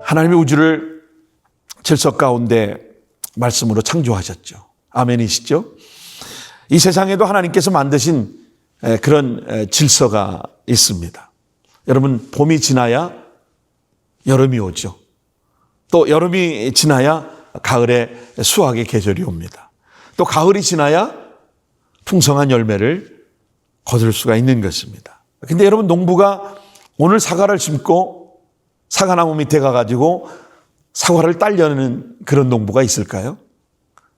하나님의 우주를 질서 가운데 말씀으로 창조하셨죠. 아멘이시죠? 이 세상에도 하나님께서 만드신 그런 질서가 있습니다. 여러분, 봄이 지나야 여름이 오죠. 또 여름이 지나야 가을에 수확의 계절이 옵니다. 또 가을이 지나야 풍성한 열매를 거둘 수가 있는 것입니다. 근데 여러분, 농부가 오늘 사과를 심고 사과나무 밑에 가가지고 사과를 따려는 그런 농부가 있을까요?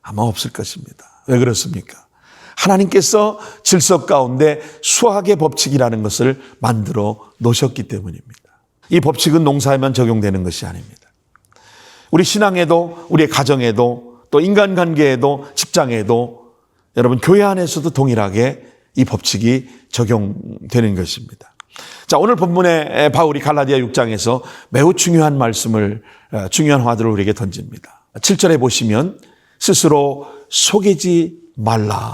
아마 없을 것입니다. 왜 그렇습니까? 하나님께서 질서 가운데 수학의 법칙이라는 것을 만들어 놓으셨기 때문입니다. 이 법칙은 농사에만 적용되는 것이 아닙니다. 우리 신앙에도, 우리의 가정에도, 또 인간관계에도, 직장에도, 여러분 교회 안에서도 동일하게 이 법칙이 적용되는 것입니다. 자, 오늘 본문에 바울이 갈라디아 6장에서 매우 중요한 말씀을, 중요한 화두를 우리에게 던집니다. 7절에 보시면 스스로 속이지 말라.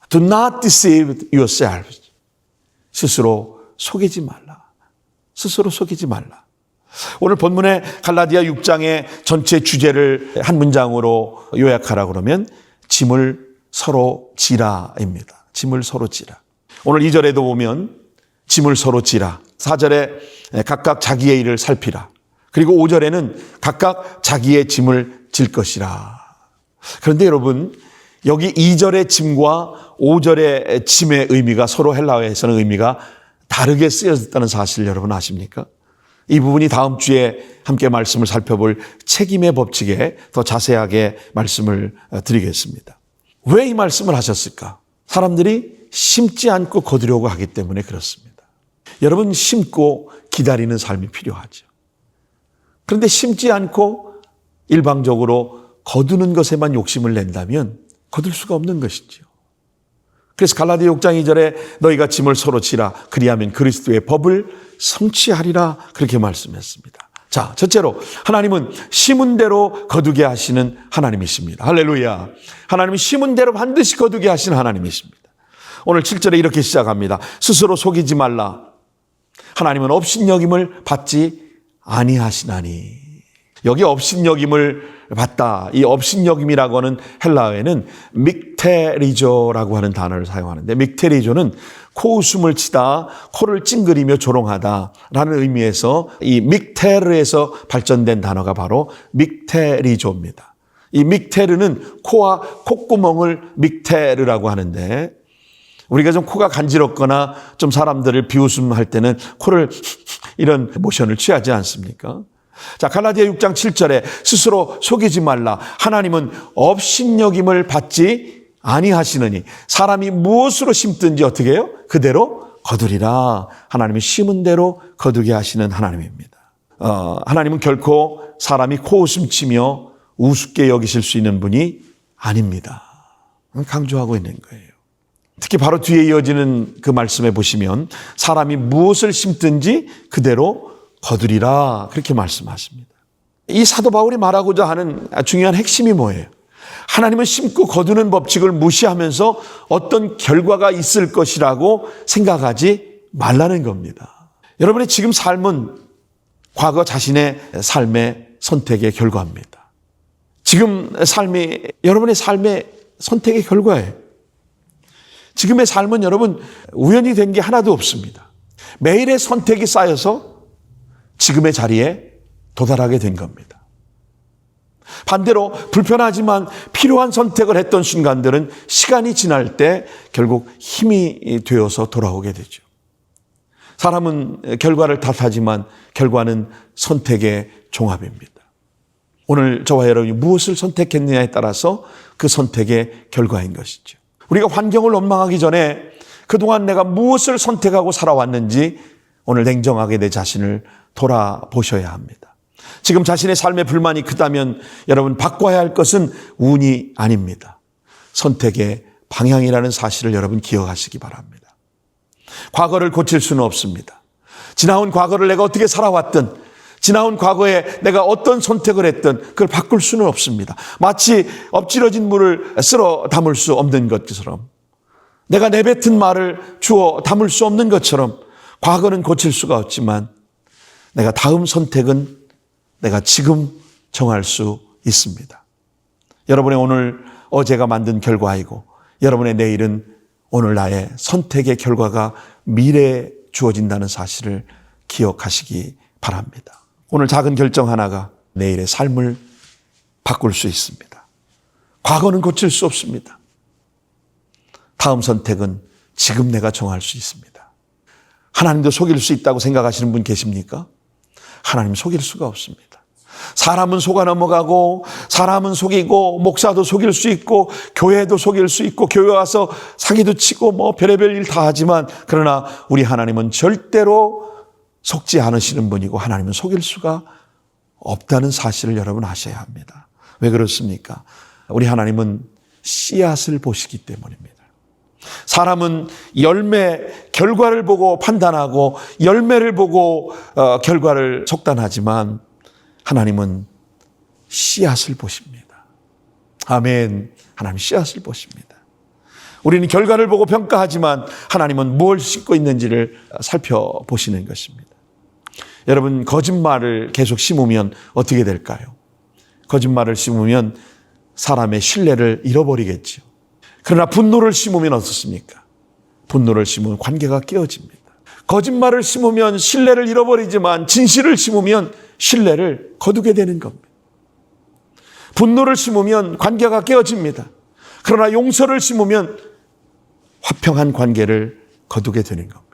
Do not deceive yourself. 스스로 속이지 말라. 스스로 속이지 말라. 오늘 본문의 갈라디아 6장의 전체 주제를 한 문장으로 요약하라 그러면 짐을 서로 지라입니다. 짐을 서로 지라. 오늘 2절에도 보면 짐을 서로 지라. 4절에 각각 자기의 일을 살피라. 그리고 5절에는 각각 자기의 짐을 질 것이라. 그런데 여러분, 여기 2절의 짐과 5절의 짐의 의미가 서로 헬라어에서는 의미가 다르게 쓰여졌다는 사실 여러분 아십니까? 이 부분이 다음 주에 함께 말씀을 살펴볼 책임의 법칙에 더 자세하게 말씀을 드리겠습니다. 왜 이 말씀을 하셨을까? 사람들이 심지 않고 거두려고 하기 때문에 그렇습니다. 여러분, 심고 기다리는 삶이 필요하죠. 그런데 심지 않고 일방적으로 거두는 것에만 욕심을 낸다면 거둘 수가 없는 것이죠. 그래서 갈라디아 6장 2절에 너희가 짐을 서로 지라 그리하면 그리스도의 법을 성취하리라 그렇게 말씀했습니다. 자, 첫째로 하나님은 심은 대로 거두게 하시는 하나님이십니다. 할렐루야. 하나님은 심은 대로 반드시 거두게 하시는 하나님이십니다. 오늘 7절에 이렇게 시작합니다. 스스로 속이지 말라. 하나님은 업신여김을 받지 아니하시나니. 여기 업신여김을 받다. 이 업신여김이라고 하는 헬라어에는 믹테리조라고 하는 단어를 사용하는데, 믹테리조는 코웃음을 치다, 코를 찡그리며 조롱하다라는 의미에서 이 믹테르에서 발전된 단어가 바로 믹테리조입니다. 이 믹테르는 코와 콧구멍을 믹테르라고 하는데, 우리가 좀 코가 간지럽거나 좀 사람들을 비웃음할 때는 코를 이런 모션을 취하지 않습니까? 자, 갈라디아 6장 7절에 스스로 속이지 말라. 하나님은 업신여김을 받지 아니하시느니 사람이 무엇으로 심든지 어떻게 해요? 그대로 거두리라. 하나님이 심은 대로 거두게 하시는 하나님입니다. 하나님은 결코 사람이 코웃음 치며 우습게 여기실 수 있는 분이 아닙니다. 강조하고 있는 거예요. 특히 바로 뒤에 이어지는 그 말씀에 보시면 사람이 무엇을 심든지 그대로 거두리라 그렇게 말씀하십니다. 이 사도 바울이 말하고자 하는 중요한 핵심이 뭐예요? 하나님은 심고 거두는 법칙을 무시하면서 어떤 결과가 있을 것이라고 생각하지 말라는 겁니다. 여러분의 지금 삶은 과거 자신의 삶의 선택의 결과입니다. 지금 삶이 여러분의 삶의 선택의 결과예요. 지금의 삶은 여러분 우연히 된 게 하나도 없습니다. 매일의 선택이 쌓여서 지금의 자리에 도달하게 된 겁니다. 반대로 불편하지만 필요한 선택을 했던 순간들은 시간이 지날 때 결국 힘이 되어서 돌아오게 되죠. 사람은 결과를 탓하지만 결과는 선택의 종합입니다. 오늘 저와 여러분이 무엇을 선택했느냐에 따라서 그 선택의 결과인 것이죠. 우리가 환경을 원망하기 전에 그동안 내가 무엇을 선택하고 살아왔는지 오늘 냉정하게 내 자신을 돌아보셔야 합니다. 지금 자신의 삶에 불만이 크다면 여러분 바꿔야 할 것은 운이 아닙니다. 선택의 방향이라는 사실을 여러분 기억하시기 바랍니다. 과거를 고칠 수는 없습니다. 지나온 과거를 내가 어떻게 살아왔든, 지나온 과거에 내가 어떤 선택을 했든 그걸 바꿀 수는 없습니다. 마치 엎질러진 물을 쓸어 담을 수 없는 것처럼, 내가 내뱉은 말을 주워 담을 수 없는 것처럼 과거는 고칠 수가 없지만 내가 다음 선택은 내가 지금 정할 수 있습니다. 여러분의 오늘 어제가 만든 결과이고 여러분의 내일은 오늘 나의 선택의 결과가 미래에 주어진다는 사실을 기억하시기 바랍니다. 오늘 작은 결정 하나가 내일의 삶을 바꿀 수 있습니다. 과거는 고칠 수 없습니다. 다음 선택은 지금 내가 정할 수 있습니다. 하나님도 속일 수 있다고 생각하시는 분 계십니까? 하나님 속일 수가 없습니다. 사람은 속아 넘어가고 사람은 속이고 목사도 속일 수 있고 교회도 속일 수 있고 교회 와서 사기도 치고 뭐 별의별 일 다 하지만 그러나 우리 하나님은 절대로 속지 않으시는 분이고 하나님은 속일 수가 없다는 사실을 여러분 아셔야 합니다. 왜 그렇습니까? 우리 하나님은 씨앗을 보시기 때문입니다. 사람은 열매, 결과를 보고 판단하고 열매를 보고 결과를 속단하지만 하나님은 씨앗을 보십니다. 아멘. 하나님 씨앗을 보십니다. 우리는 결과를 보고 평가하지만 하나님은 뭘 싣고 있는지를 살펴보시는 것입니다. 여러분, 거짓말을 계속 심으면 어떻게 될까요? 거짓말을 심으면 사람의 신뢰를 잃어버리겠죠. 그러나 분노를 심으면 어떻습니까? 분노를 심으면 관계가 깨어집니다. 거짓말을 심으면 신뢰를 잃어버리지만 진실을 심으면 신뢰를 거두게 되는 겁니다. 분노를 심으면 관계가 깨어집니다. 그러나 용서를 심으면 화평한 관계를 거두게 되는 겁니다.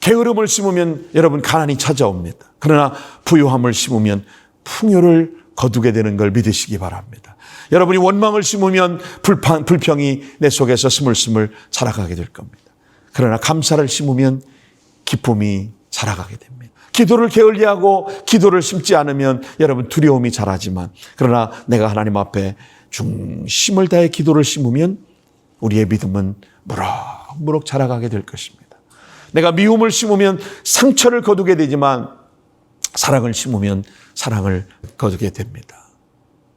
게으름을 심으면 여러분 가난이 찾아옵니다. 그러나 부유함을 심으면 풍요를 거두게 되는 걸 믿으시기 바랍니다. 여러분이 원망을 심으면 불평이 내 속에서 스물스물 자라가게 될 겁니다. 그러나 감사를 심으면 기쁨이 자라가게 됩니다. 기도를 게을리하고 기도를 심지 않으면 여러분 두려움이 자라지만 그러나 내가 하나님 앞에 중심을 다해 기도를 심으면 우리의 믿음은 무럭무럭 자라가게 될 것입니다. 내가 미움을 심으면 상처를 거두게 되지만 사랑을 심으면 사랑을 거두게 됩니다.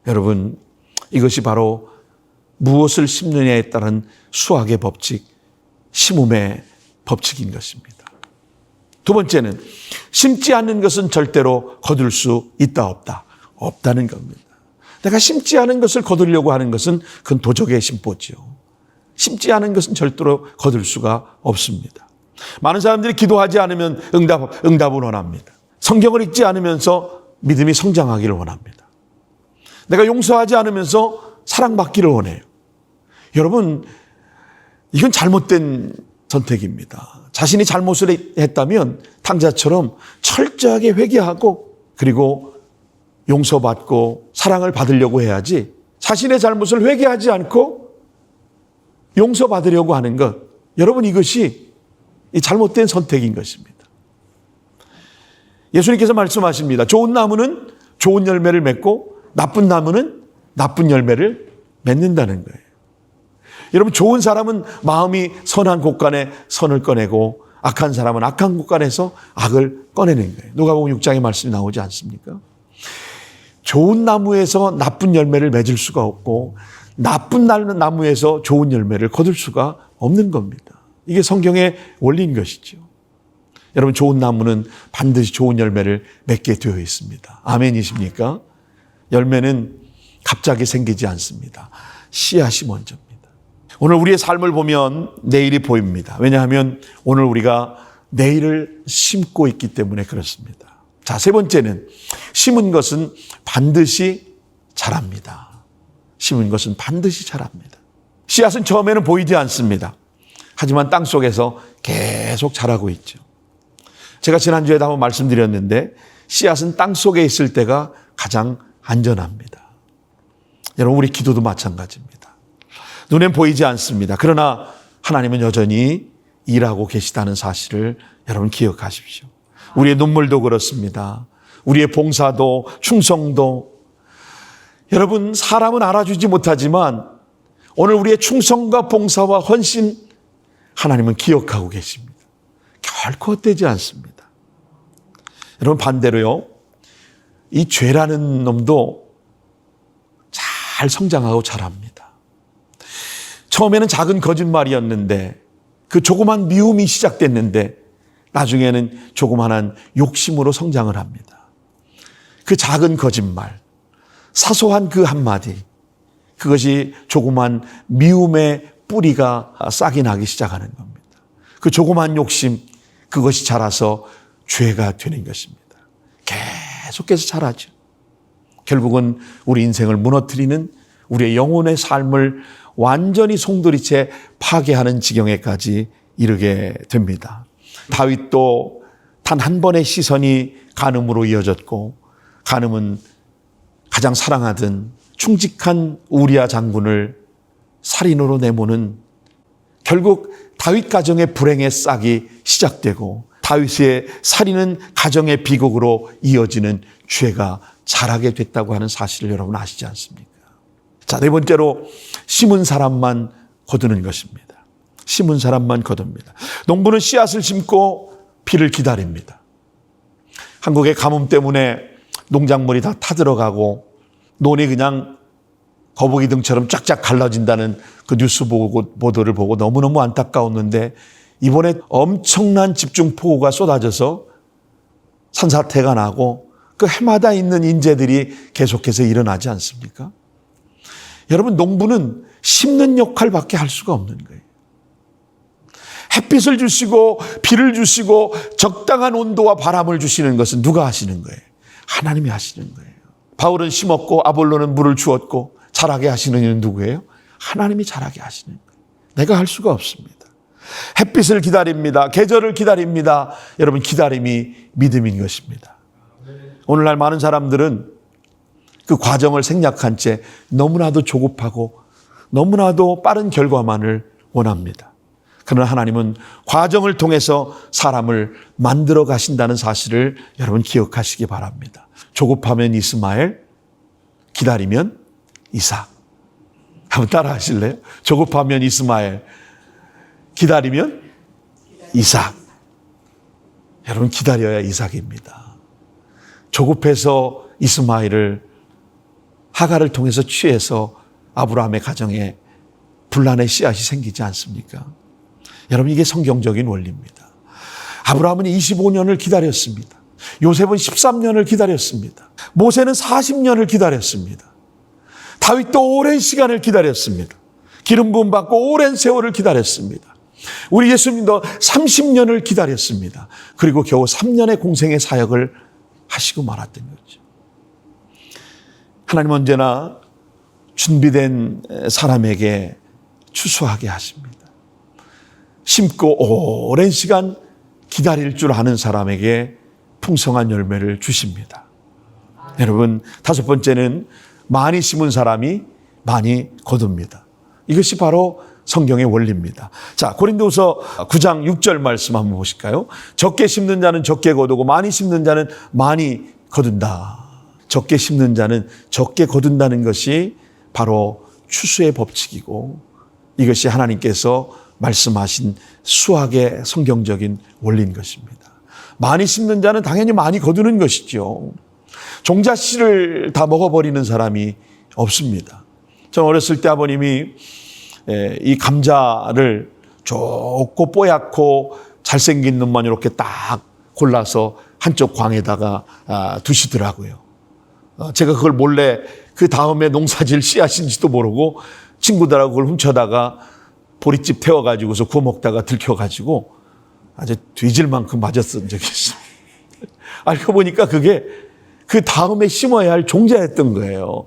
여러분, 이것이 바로 무엇을 심느냐에 따른 수학의 법칙, 심음의 법칙인 것입니다. 두 번째는 심지 않는 것은 절대로 거둘 수 있다 없다. 없다는 겁니다. 내가 심지 않은 것을 거두려고 하는 것은 그건 도적의 심보지요. 심지 않은 것은 절대로 거둘 수가 없습니다. 많은 사람들이 기도하지 않으면 응답을 원합니다. 성경을 읽지 않으면서 믿음이 성장하기를 원합니다. 내가 용서하지 않으면서 사랑받기를 원해요. 여러분, 이건 잘못된 선택입니다. 자신이 잘못을 했다면 탕자처럼 철저하게 회개하고 그리고 용서받고 사랑을 받으려고 해야지 자신의 잘못을 회개하지 않고 용서받으려고 하는 것, 여러분 이것이 잘못된 선택인 것입니다. 예수님께서 말씀하십니다. 좋은 나무는 좋은 열매를 맺고 나쁜 나무는 나쁜 열매를 맺는다는 거예요. 여러분, 좋은 사람은 마음이 선한 곳간에 선을 꺼내고 악한 사람은 악한 곳간에서 악을 꺼내는 거예요. 누가복음 6장의 말씀이 나오지 않습니까? 좋은 나무에서 나쁜 열매를 맺을 수가 없고 나쁜 나무에서 좋은 열매를 거둘 수가 없는 겁니다. 이게 성경의 원리인 것이죠. 여러분, 좋은 나무는 반드시 좋은 열매를 맺게 되어 있습니다. 아멘이십니까? 열매는 갑자기 생기지 않습니다. 씨앗이 먼저입니다. 오늘 우리의 삶을 보면 내일이 보입니다. 왜냐하면 오늘 우리가 내일을 심고 있기 때문에 그렇습니다. 자, 세 번째는 심은 것은 반드시 자랍니다. 심은 것은 반드시 자랍니다. 씨앗은 처음에는 보이지 않습니다. 하지만 땅 속에서 계속 자라고 있죠. 제가 지난주에도 한번 말씀드렸는데 씨앗은 땅 속에 있을 때가 가장 안전합니다. 여러분, 우리 기도도 마찬가지입니다. 눈엔 보이지 않습니다. 그러나 하나님은 여전히 일하고 계시다는 사실을 여러분 기억하십시오. 우리의 눈물도 그렇습니다. 우리의 봉사도 충성도. 여러분, 사람은 알아주지 못하지만 오늘 우리의 충성과 봉사와 헌신 하나님은 기억하고 계십니다. 결코 헛되지 않습니다. 여러분, 반대로요, 이 죄라는 놈도 잘 성장하고 자랍니다. 처음에는 작은 거짓말이었는데 그 조그만 미움이 시작됐는데 나중에는 조그만한 욕심으로 성장을 합니다. 그 작은 거짓말, 사소한 그 한마디, 그것이 조그만 미움의 뿌리가 싹이 나기 시작하는 겁니다. 그 조그만 욕심, 그것이 자라서 죄가 되는 것입니다. 계속해서 자라죠. 결국은 우리 인생을 무너뜨리는, 우리의 영혼의 삶을 완전히 송두리째 파괴하는 지경에까지 이르게 됩니다. 다윗도 단 한 번의 시선이 간음으로 이어졌고, 간음은 가장 사랑하던 충직한 우리아 장군을 살인으로 내모는, 결국 다윗 가정의 불행의 싹이 시작되고 다윗의 살인은 가정의 비극으로 이어지는 죄가 자라게 됐다고 하는 사실을 여러분 아시지 않습니까? 자, 네 번째로 심은 사람만 거두는 것입니다. 심은 사람만 거둡니다. 농부는 씨앗을 심고 비를 기다립니다. 한국의 가뭄 때문에 농작물이 다 타들어가고 논이 그냥 거북이 등처럼 쫙쫙 갈라진다는 그 뉴스 보도를 보고 너무너무 안타까웠는데, 이번에 엄청난 집중폭우가 쏟아져서 산사태가 나고 그 해마다 있는 인재들이 계속해서 일어나지 않습니까? 여러분, 농부는 심는 역할밖에 할 수가 없는 거예요. 햇빛을 주시고 비를 주시고 적당한 온도와 바람을 주시는 것은 누가 하시는 거예요? 하나님이 하시는 거예요. 바울은 심었고 아볼로는 물을 주었고 자라게 하시는 이는 누구예요? 하나님이 자라게 하시는 거예요. 내가 할 수가 없습니다. 햇빛을 기다립니다. 계절을 기다립니다. 여러분, 기다림이 믿음인 것입니다. 오늘날 많은 사람들은 그 과정을 생략한 채 너무나도 조급하고 너무나도 빠른 결과만을 원합니다. 그러나 하나님은 과정을 통해서 사람을 만들어 가신다는 사실을 여러분 기억하시기 바랍니다. 조급하면 이스마엘, 기다리면 이삭. 한번 따라 하실래요? 조급하면 이스마엘, 기다리면 이삭. 여러분, 기다려야 이삭입니다. 조급해서 이스마엘을 하갈을 통해서 취해서 아브라함의 가정에 분란의 씨앗이 생기지 않습니까? 여러분, 이게 성경적인 원리입니다. 아브라함은 25년을 기다렸습니다. 요셉은 13년을 기다렸습니다. 모세는 40년을 기다렸습니다. 다윗도 오랜 시간을 기다렸습니다. 기름 부음 받고 오랜 세월을 기다렸습니다. 우리 예수님도 30년을 기다렸습니다. 그리고 겨우 3년의 공생의 사역을 하시고 말았던 거죠. 하나님 언제나 준비된 사람에게 추수하게 하십니다. 심고 오랜 시간 기다릴 줄 아는 사람에게 풍성한 열매를 주십니다. 여러분, 다섯 번째는 많이 심은 사람이 많이 거둡니다. 이것이 바로 성경의 원리입니다. 자, 고린도후서 9장 6절 말씀 한번 보실까요? 적게 심는 자는 적게 거두고 많이 심는 자는 많이 거둔다. 적게 심는 자는 적게 거둔다는 것이 바로 추수의 법칙이고, 이것이 하나님께서 말씀하신 수학의 성경적인 원리인 것입니다. 많이 심는 자는 당연히 많이 거두는 것이죠. 종잣씨를 다 먹어버리는 사람이 없습니다. 전 어렸을 때 아버님이 이 감자를 좁고 뽀얗고 잘생긴 놈만 이렇게 딱 골라서 한쪽 광에다가 두시더라고요. 제가 그걸 몰래 그 다음에 농사질 씨앗인지도 모르고 친구들하고 그걸 훔쳐다가 보릿집 태워가지고서 구워 먹다가 들켜가지고 아주 뒤질 만큼 맞았던 적이 있어요. 알고 보니까 그게 그 다음에 심어야 할 종자였던 거예요.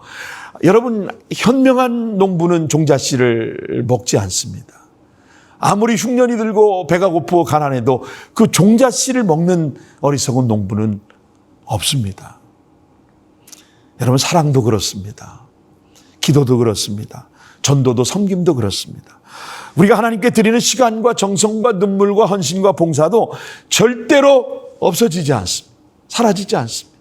여러분, 현명한 농부는 종자씨를 먹지 않습니다. 아무리 흉년이 들고 배가 고프고 가난해도 그 종자씨를 먹는 어리석은 농부는 없습니다. 여러분, 사랑도 그렇습니다. 기도도 그렇습니다. 전도도 섬김도 그렇습니다. 우리가 하나님께 드리는 시간과 정성과 눈물과 헌신과 봉사도 절대로 없어지지 않습니다. 사라지지 않습니다.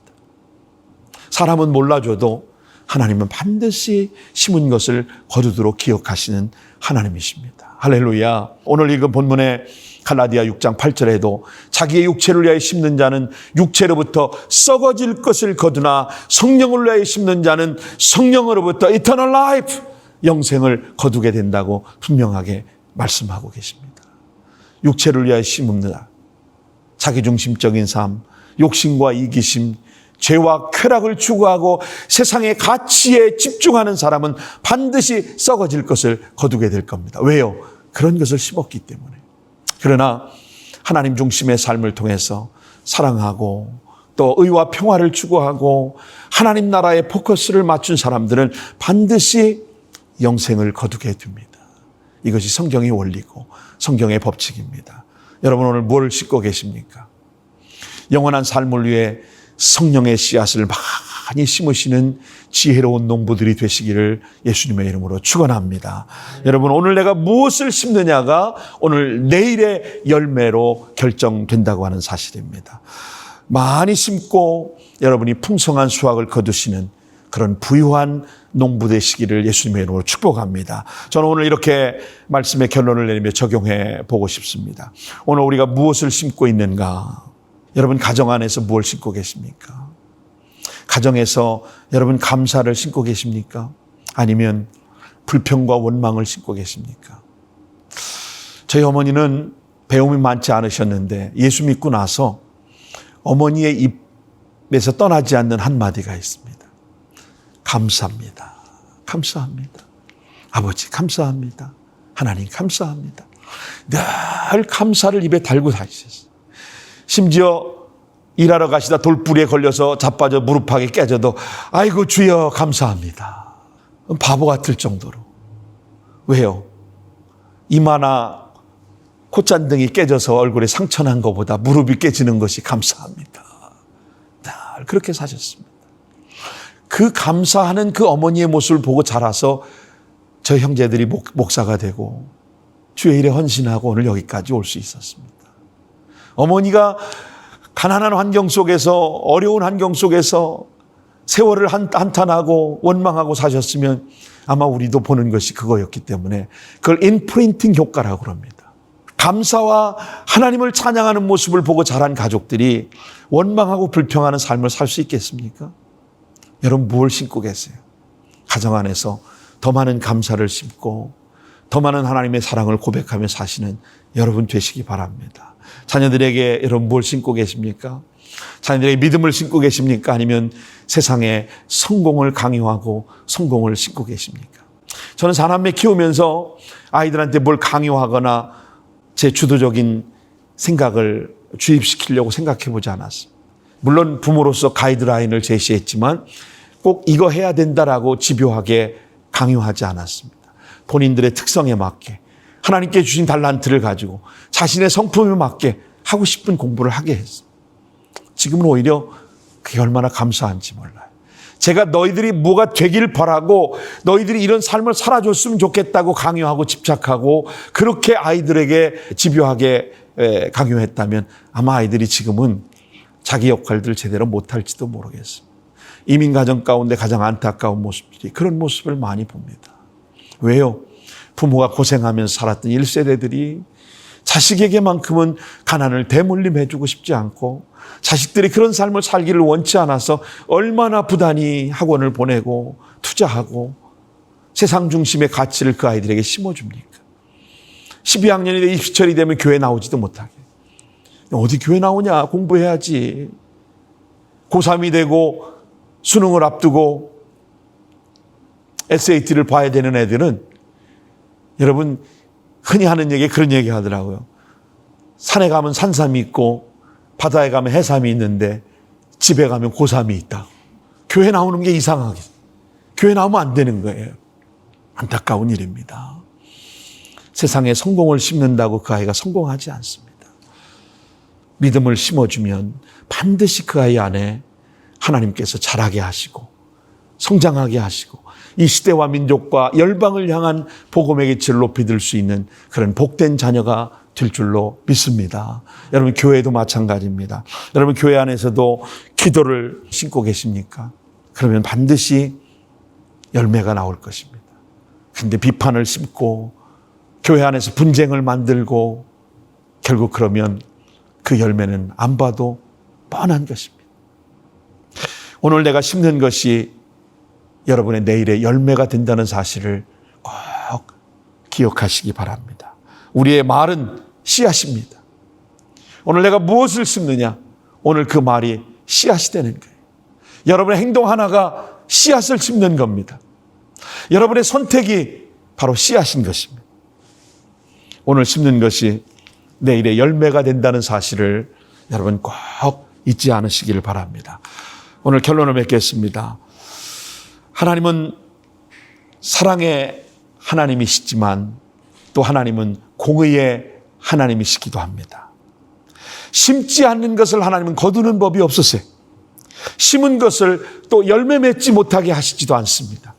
사람은 몰라줘도 하나님은 반드시 심은 것을 거두도록 기억하시는 하나님이십니다. 할렐루야. 오늘 읽은 본문의 갈라디아 6장 8절에도 자기의 육체를 위하여 심는 자는 육체로부터 썩어질 것을 거두나 성령을 위하여 심는 자는 성령으로부터 eternal life, 영생을 거두게 된다고 분명하게 말씀하고 계십니다. 육체를 위하여 심습니다. 자기중심적인 삶, 욕심과 이기심, 죄와 쾌락을 추구하고 세상의 가치에 집중하는 사람은 반드시 썩어질 것을 거두게 될 겁니다. 왜요? 그런 것을 심었기 때문에. 그러나 하나님 중심의 삶을 통해서 사랑하고 또 의와 평화를 추구하고 하나님 나라에 포커스를 맞춘 사람들은 반드시 영생을 거두게 됩니다. 이것이 성경의 원리고 성경의 법칙입니다. 여러분 오늘 뭘 싣고 계십니까? 영원한 삶을 위해 성령의 씨앗을 많이 심으시는 지혜로운 농부들이 되시기를 예수님의 이름으로 축원합니다. 여러분 오늘 내가 무엇을 심느냐가 오늘 내일의 열매로 결정된다고 하는 사실입니다. 많이 심고 여러분이 풍성한 수확을 거두시는 그런 부유한 농부 되시기를 예수님의 이름으로 축복합니다. 저는 오늘 이렇게 말씀의 결론을 내리며 적용해 보고 싶습니다. 오늘 우리가 무엇을 심고 있는가? 여러분 가정 안에서 무엇을 심고 계십니까? 가정에서 여러분 감사를 심고 계십니까? 아니면 불평과 원망을 심고 계십니까? 저희 어머니는 배움이 많지 않으셨는데 예수 믿고 나서 어머니의 입에서 떠나지 않는 한마디가 있습니다. 감사합니다. 감사합니다. 아버지 감사합니다. 하나님 감사합니다. 늘 감사를 입에 달고 다니셨어요. 심지어 일하러 가시다 돌부리에 걸려서 자빠져 무릎팍에 깨져도 아이고 주여 감사합니다. 바보 같을 정도로. 왜요? 이마나 콧잔등이 깨져서 얼굴에 상처난 것보다 무릎이 깨지는 것이 감사합니다. 늘 그렇게 사셨습니다. 그 감사하는 그 어머니의 모습을 보고 자라서 저 형제들이 목사가 되고 주의 일에 헌신하고 오늘 여기까지 올 수 있었습니다. 어머니가 가난한 환경 속에서 어려운 환경 속에서 세월을 한탄하고 원망하고 사셨으면 아마 우리도 보는 것이 그거였기 때문에 그걸 인프린팅 효과라고 합니다. 감사와 하나님을 찬양하는 모습을 보고 자란 가족들이 원망하고 불평하는 삶을 살 수 있겠습니까? 여러분 무엇을 심고 계세요? 가정 안에서 더 많은 감사를 심고 더 많은 하나님의 사랑을 고백하며 사시는 여러분 되시기 바랍니다. 자녀들에게 여러분 뭘 심고 계십니까? 자녀들에게 믿음을 심고 계십니까? 아니면 세상에 성공을 강요하고 성공을 심고 계십니까? 저는 사남매 키우면서 아이들한테 뭘 강요하거나 제 주도적인 생각을 주입시키려고 생각해 보지 않았습니다. 물론 부모로서 가이드라인을 제시했지만 꼭 이거 해야 된다라고 집요하게 강요하지 않았습니다. 본인들의 특성에 맞게 하나님께 주신 달란트를 가지고 자신의 성품에 맞게 하고 싶은 공부를 하게 했습니다. 지금은 오히려 그게 얼마나 감사한지 몰라요. 제가 너희들이 뭐가 되길 바라고 너희들이 이런 삶을 살아줬으면 좋겠다고 강요하고 집착하고 그렇게 아이들에게 집요하게 강요했다면 아마 아이들이 지금은 자기 역할들을 제대로 못할지도 모르겠습니다. 이민가정 가운데 가장 안타까운 모습들이 그런 모습을 많이 봅니다. 왜요? 부모가 고생하면서 살았던 1세대들이 자식에게만큼은 가난을 대물림해주고 싶지 않고 자식들이 그런 삶을 살기를 원치 않아서 얼마나 부단히 학원을 보내고 투자하고 세상 중심의 가치를 그 아이들에게 심어줍니까? 12학년이 돼 입시철이 되면 교회 나오지도 못하게. 어디 교회 나오냐? 공부해야지. 고3이 되고 수능을 앞두고 SAT를 봐야 되는 애들은 여러분 흔히 하는 얘기 그런 얘기 하더라고요. 산에 가면 산삼이 있고 바다에 가면 해삼이 있는데 집에 가면 고3이 있다. 교회 나오는 게 이상하게. 교회 나오면 안 되는 거예요. 안타까운 일입니다. 세상에 성공을 심는다고 그 아이가 성공하지 않습니다. 믿음을 심어주면 반드시 그 아이 안에 하나님께서 자라게 하시고 성장하게 하시고 이 시대와 민족과 열방을 향한 복음의 기치를 높이 들 수 있는 그런 복된 자녀가 될 줄로 믿습니다. 여러분 교회도 마찬가지입니다. 여러분 교회 안에서도 기도를 심고 계십니까? 그러면 반드시 열매가 나올 것입니다. 그런데 비판을 심고 교회 안에서 분쟁을 만들고 결국 그러면 그 열매는 안 봐도 뻔한 것입니다. 오늘 내가 심는 것이 여러분의 내일의 열매가 된다는 사실을 꼭 기억하시기 바랍니다. 우리의 말은 씨앗입니다. 오늘 내가 무엇을 심느냐? 오늘 그 말이 씨앗이 되는 거예요. 여러분의 행동 하나가 씨앗을 심는 겁니다. 여러분의 선택이 바로 씨앗인 것입니다. 오늘 심는 것이 내일의 열매가 된다는 사실을 여러분 꼭 잊지 않으시기를 바랍니다. 오늘 결론을 맺겠습니다. 하나님은 사랑의 하나님이시지만 또 하나님은 공의의 하나님이시기도 합니다. 심지 않는 것을 하나님은 거두는 법이 없으세요. 심은 것을 또 열매 맺지 못하게 하시지도 않습니다.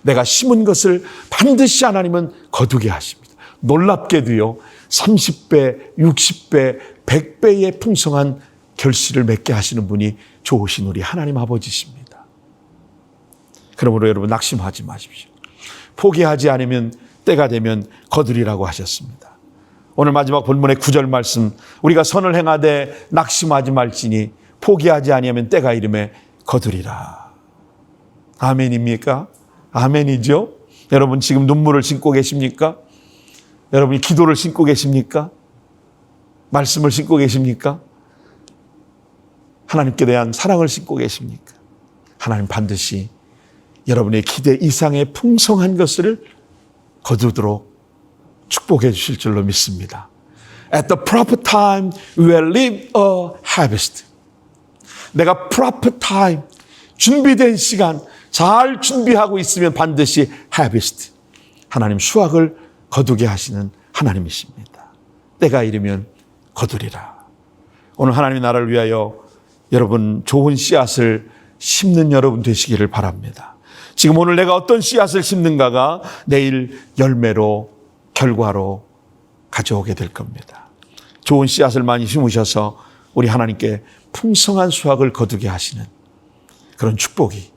내가 심은 것을 반드시 하나님은 거두게 하십니다. 놀랍게도요, 30배, 60배, 100배의 풍성한 결실을 맺게 하시는 분이 좋으신 우리 하나님 아버지십니다. 그러므로 여러분 낙심하지 마십시오. 포기하지 않으면 때가 되면 거두리라고 하셨습니다. 오늘 마지막 본문의 9절 말씀, 우리가 선을 행하되 낙심하지 말지니 포기하지 아니하면 때가 이름에 거두리라. 아멘입니까? 아멘이죠? 여러분 지금 눈물을 씻고 계십니까? 여러분이 기도를 싣고 계십니까? 말씀을 싣고 계십니까? 하나님께 대한 사랑을 싣고 계십니까? 하나님 반드시 여러분의 기대 이상의 풍성한 것을 거두도록 축복해 주실 줄로 믿습니다. At the proper time, we will reap a harvest. 내가 proper time, 준비된 시간, 잘 준비하고 있으면 반드시 harvest. 하나님 수확을 거두게 하시는 하나님이십니다. 때가 이르면 거두리라. 오늘 하나님의 나라를 위하여 여러분 좋은 씨앗을 심는 여러분 되시기를 바랍니다. 지금 오늘 내가 어떤 씨앗을 심는가가 내일 열매로 결과로 가져오게 될 겁니다. 좋은 씨앗을 많이 심으셔서 우리 하나님께 풍성한 수확을 거두게 하시는 그런 축복이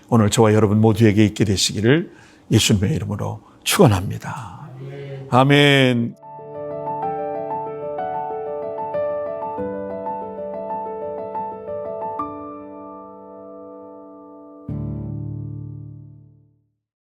오늘 저와 여러분 모두에게 있게 되시기를 예수님의 이름으로 축원합니다. 아멘.